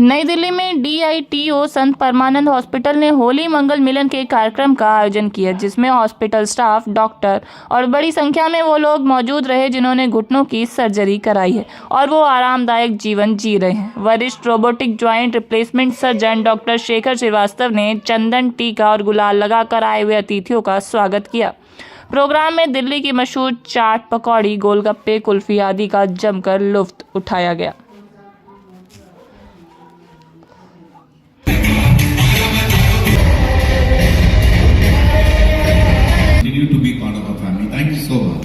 नई दिल्ली में DITO संत परमानंद hospital ने होली मंगल मिलन के कार्यक्रम का आयोजन किया, जिसमें हॉस्पिटल स्टाफ, डॉक्टर और बड़ी संख्या में वो लोग मौजूद रहे जिन्होंने घुटनों की सर्जरी कराई है और वो आरामदायक जीवन जी रहे हैं। वरिष्ठ robotic joint replacement surgeon doctor Shekhar Srivastava ने चंदन, टीका और गुलाल लगाकर आए हुए अतिथियों का स्वागत किया। प्रोग्राम में दिल्ली की मशहूर चाट, पकौड़ी, गोलगप्पे, कुल्फी आदि का जमकर लुत्फ उठाया गया। To be part of our family. Thank you so much.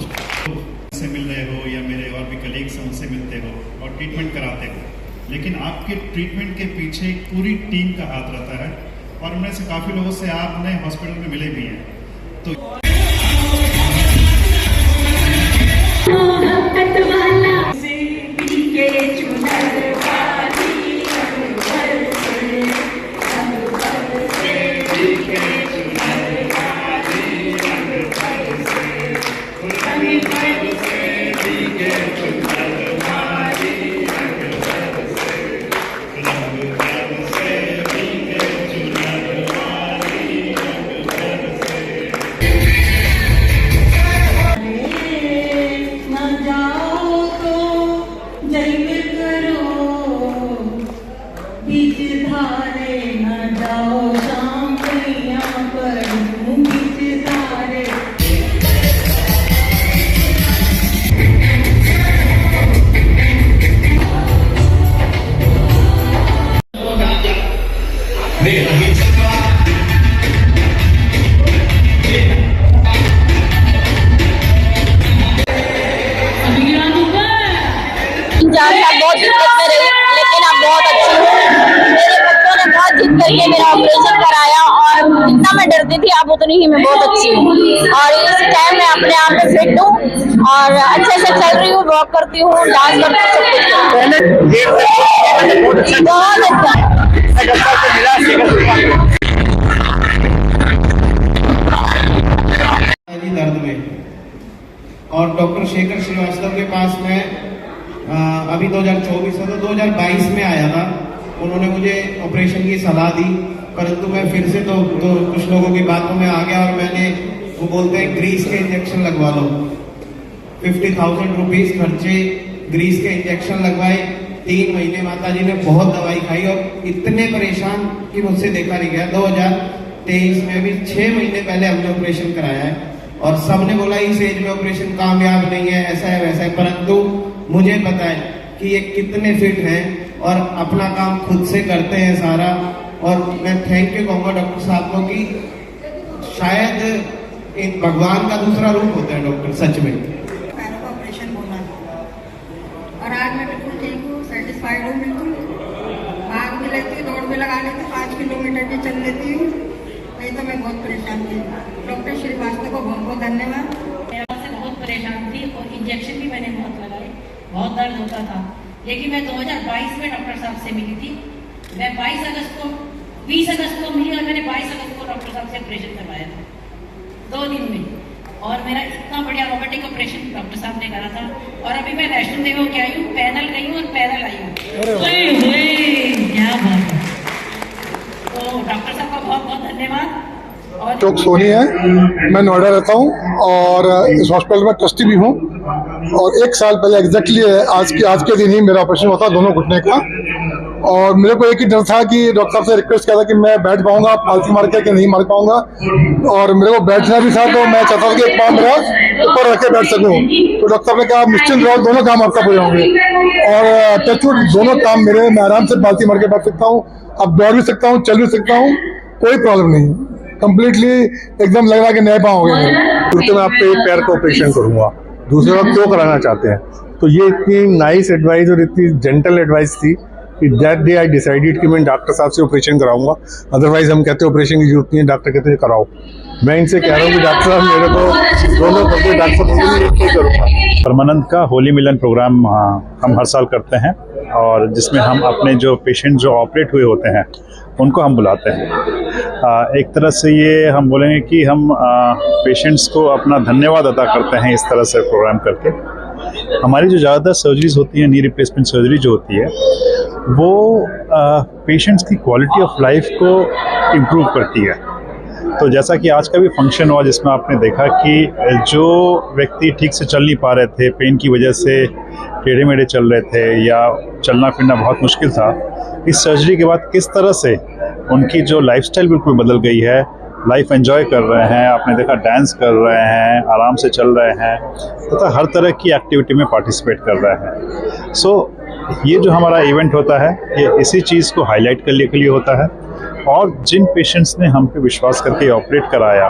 से मिल रहे हो या मेरे और भी कलीग्स हैं उनसे मिलते हो और ट्रीटमेंट कराते हो, लेकिन आपके ट्रीटमेंट के पीछे एक पूरी टीम का हाथ रहता है और उनमें से काफ़ी लोगों से आपने हॉस्पिटल में मिले भी हैं। तो बहुत दिक्कत में रही, लेकिन अब बहुत अच्छी हूँ। मेरे बच्चों ने बहुत जिद करके मेरा ऑपरेशन कराया और जितना मैं डरती थी अब उतनी ही मैं बहुत अच्छी हूँ और इस टाइम मैं अपने आप में फिट हूँ और अच्छे से चल रही हूँ, वॉक करती हूँ, डांस करती हूँ, सब कुछ बहुत अच्छा। दर्द में और डॉक्टर शेखर श्रीवास्तव के पास मैं अभी 2024 है तो 2022 में आया था। उन्होंने मुझे ऑपरेशन की सलाह दी, परंतु मैं फिर से तो कुछ लोगों की बातों में आ गया और मैंने, वो बोलते हैं ग्रीस के इंजेक्शन लगवा लो। 50,000 रुपीज खर्चे, ग्रीस के इंजेक्शन लगवाए। 3 महीने माता जी ने बहुत दवाई खाई और इतने परेशान कि मुझसे देखा नहीं गया। 2023 में भी 6 महीने पहले हमने ऑपरेशन कराया है और सबने बोला इस एज में ऑपरेशन कामयाब नहीं है, ऐसा है वैसा है, परंतु मुझे पता है कि ये कितने फिट हैं और अपना काम खुद से करते हैं सारा। और मैं थैंक यू कहूँगा डॉक्टर साहब को कि शायद एक भगवान का दूसरा रूप होता है डॉक्टर, सच में। पैरों का ऑपरेशन होना और आज मैं बिल्कुल ठीक हूँ, सेटिस्फाइड हूँ बिल्कुल। भाग भी लेती हूँ, दौड़ भी लगा लेती हूँ, 5 किलोमीटर भी चल लेती हूँ। नहीं तो मैं बहुत परेशान थी। डॉक्टर श्रीवास्तव को बहुत बहुत धन्यवाद। बहुत परेशान थी और इंजेक्शन भी मैंने बहुत लगाए, बहुत दर्द होता था, लेकिन मैं 2022 में डॉक्टर साहब से मिली थी। मैं 20 अगस्त को मिली और मैंने 22 अगस्त को डॉक्टर साहब से ऑपरेशन करवाया था 2 दिन में और मेरा इतना बढ़िया रोबोटिक ऑपरेशन डॉक्टर साहब ने करा था। और अभी मैं वैष्णो देवी होके आई हूँ, पैदल गई हूँ और पैदल आई हूँ। क्या बात है। तो डॉक्टर साहब का बहुत बहुत धन्यवाद। चौक सोनी है, मैं नोएडा रहता हूँ और इस हॉस्पिटल में ट्रस्टी भी हूँ और 1 साल पहले एग्जैक्टली आज के दिन ही मेरा ऑपरेशन हुआ था दोनों घुटने का। और मेरे को एक ही डर था कि डॉक्टर साहब से रिक्वेस्ट किया था कि मैं बैठ पाऊंगा पालथी मार के कि नहीं मार पाऊंगा, और मेरे को बैठना भी था तो मैं चाहता था कि एक पाँव मेरा ऊपर रख के बैठ सकूँ। तो डॉक्टर साहब ने कहा निश्चिंत रहो, दोनों काम आपका पूरे होंगे और टचवुड दोनों काम मेरे, मैं आराम से पालथी मार के बैठ सकता हूँ, अब दौड़ भी सकता हूँ, चल भी सकता हूँ, कोई प्रॉब्लम नहीं। कंप्लीटली एकदम लग रहा कि नए पाँव हो गए। तो मैं आपके एक पैर का ऑपरेशन करूंगा, दूसरे वक्त क्यों कराना चाहते हैं। तो ये इतनी नाइस एडवाइस और इतनी जेंटल एडवाइस थी कि दैट डे आई डिसाइडेड कि मैं डॉक्टर साहब से ऑपरेशन कराऊंगा। अदरवाइज हम कहते हैं ऑपरेशन की जरूरत नहीं है, डॉक्टर कहते हैं कराओ। मैं इनसे कह रहा हूँ कि डॉक्टर साहब मेरे को दोनों करके डॉक्टर साहब करूँगा। परमानंद का होली मिलन प्रोग्राम हम हर साल करते हैं और जिसमें हम अपने जो पेशेंट जो ऑपरेट हुए होते हैं उनको हम बुलाते हैं। एक तरह से ये हम बोलेंगे कि हम पेशेंट्स को अपना धन्यवाद अदा करते हैं इस तरह से प्रोग्राम करके। हमारी जो ज़्यादातर सर्जरीज होती हैं, नी रिप्लेसमेंट सर्जरी जो होती है, वो पेशेंट्स की क्वालिटी ऑफ लाइफ को इम्प्रूव करती है। तो जैसा कि आज का भी फंक्शन हुआ जिसमें आपने देखा कि जो व्यक्ति ठीक से चल नहीं पा रहे थे, पेन की वजह से टेढ़े मेढ़े चल रहे थे या चलना फिरना बहुत मुश्किल था, इस सर्जरी के बाद किस तरह से उनकी जो लाइफस्टाइल बिल्कुल बदल गई है, लाइफ एंजॉय कर रहे हैं, आपने देखा डांस कर रहे हैं, आराम से चल रहे हैं तथा हर तरह की एक्टिविटी में पार्टिसिपेट कर रहे हैं। सो ये जो हमारा इवेंट होता है ये इसी चीज़ को हाईलाइट करने के लिए होता है, और जिन पेशेंट्स ने हम पे विश्वास करके ऑपरेट कराया,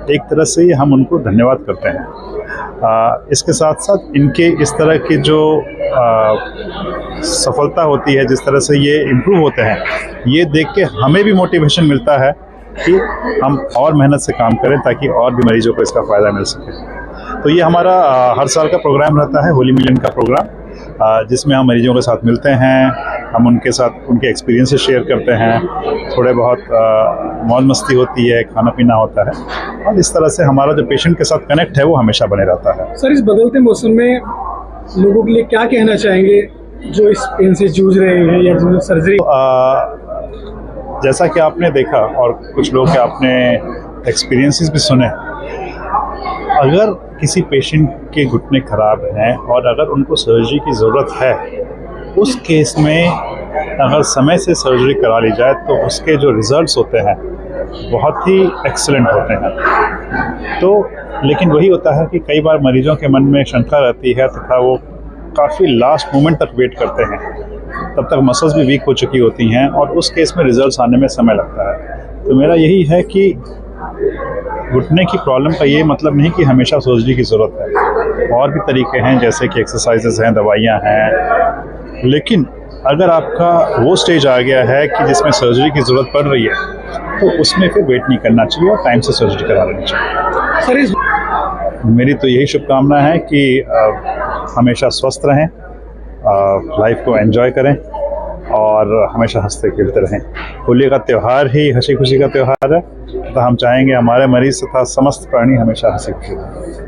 एक तरह से हम उनको धन्यवाद करते हैं। इसके साथ साथ इनके इस तरह की जो सफलता होती है, जिस तरह से ये इम्प्रूव होते हैं, ये देख के हमें भी मोटिवेशन मिलता है कि हम और मेहनत से काम करें ताकि और भी मरीजों को इसका फ़ायदा मिल सके। तो ये हमारा हर साल का प्रोग्राम रहता है, होली मिलन का प्रोग्राम, जिसमें हम मरीजों के साथ मिलते हैं, हम उनके साथ उनके एक्सपीरियंसेस शेयर करते हैं, थोड़े बहुत मौज मस्ती होती है, खाना पीना होता है, और इस तरह से हमारा जो पेशेंट के साथ कनेक्ट है वो हमेशा बने रहता है। सर, इस बदलते मौसम में लोगों के लिए क्या कहना चाहेंगे जो इस पेन से जूझ रहे हैं या जो सर्जरी? जैसा कि आपने देखा और कुछ लोग के आपने एक्सपीरियंसेस भी सुने, अगर किसी पेशेंट के घुटने खराब हैं और अगर उनको सर्जरी की ज़रूरत है, उस केस में अगर समय से सर्जरी करा ली जाए तो उसके जो रिज़ल्ट्स होते हैं बहुत ही एक्सीलेंट होते हैं। तो लेकिन वही होता है कि कई बार मरीजों के मन में शंका रहती है तथा वो काफ़ी लास्ट मोमेंट तक वेट करते हैं, तब तक मसल्स भी वीक हो चुकी होती हैं और उस केस में रिजल्ट्स आने में समय लगता है। तो मेरा यही है कि घुटने की प्रॉब्लम का ये मतलब नहीं कि हमेशा सर्जरी की ज़रूरत है, और भी तरीके हैं जैसे कि एक्सरसाइजेज हैं, दवाइयाँ हैं, लेकिन अगर आपका वो स्टेज आ गया है कि जिसमें सर्जरी की ज़रूरत पड़ रही है तो उसमें फिर वेट नहीं करना चाहिए और टाइम से सर्जरी करा लेनी चाहिए। सर, मेरी तो यही शुभकामना है कि हमेशा स्वस्थ रहें, लाइफ को एंजॉय करें और हमेशा हंसते खेलते रहें। होली का त्यौहार ही हंसी खुशी का त्यौहार है, तो हम चाहेंगे हमारे मरीज तथा समस्त प्राणी हमेशा हंसी खुशी रहें।